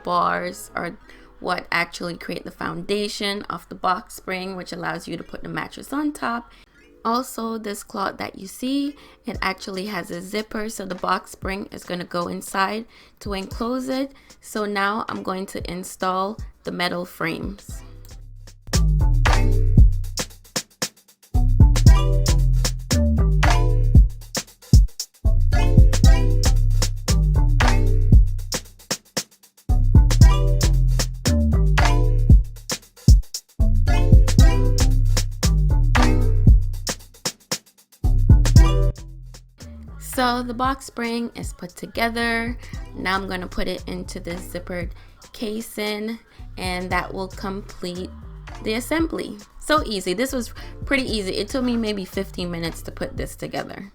Bars are what actually create the foundation of the box spring, which allows you to put the mattress on top. Also, this cloth that you see, it actually has a zipper, so the box spring is going to go inside to enclose it. So now I'm going to install the metal frames. So the box spring is put together. Now I'm going to put it into this zippered casing, and that will complete the assembly. So easy. This was pretty easy. It took me maybe 15 minutes to put this together.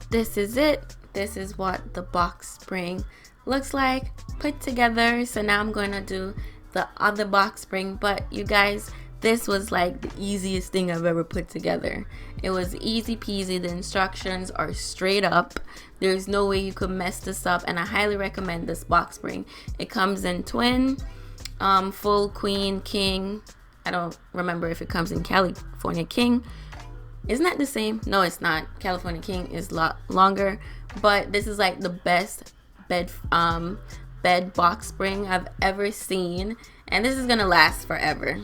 This is it. This is what the box spring looks like put together. So now I'm going to do the other box spring, but you guys, this was like the easiest thing I've ever put together. It was easy peasy. The instructions are straight up. There's no way you could mess this up, and I highly recommend this box spring. It comes in twin, full, queen, king. I don't remember if it comes in California king. Isn't that the same? No, it's not. California king is a lot longer, but this is like the best bed box spring I've ever seen, and this is gonna last forever.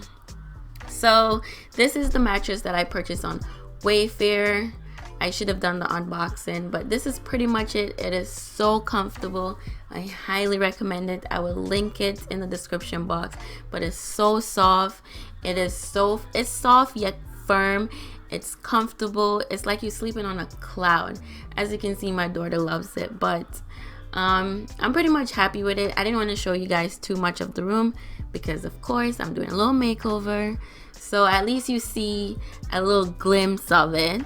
So this is the mattress that I purchased on Wayfair. I should have done the unboxing, but this is pretty much it. It is so comfortable. I highly recommend it. I will link it in the description box, but it's so soft. It's soft yet firm. It's comfortable. It's like you're sleeping on a cloud. As you can see, my daughter loves it, but I'm pretty much happy with it. I didn't want to show you guys too much of the room because of course I'm doing a little makeover, so at least you see a little glimpse of it.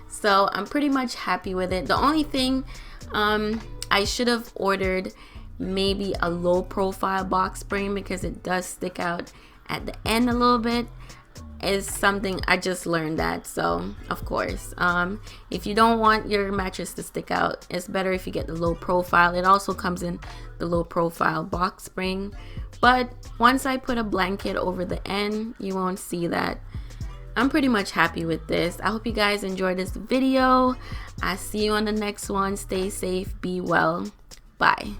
So I'm pretty much happy with it. The only thing, I should have ordered maybe a low profile box spring because it does stick out at the end a little bit. Is something I just learned that. So of course, if you don't want your mattress to stick out, it's better if you get the low profile. It also comes in the low profile box spring, but once I put a blanket over the end, you won't see that. I'm pretty much happy with this. I hope you guys enjoyed this video. I see you on the next one. Stay safe, be well, bye.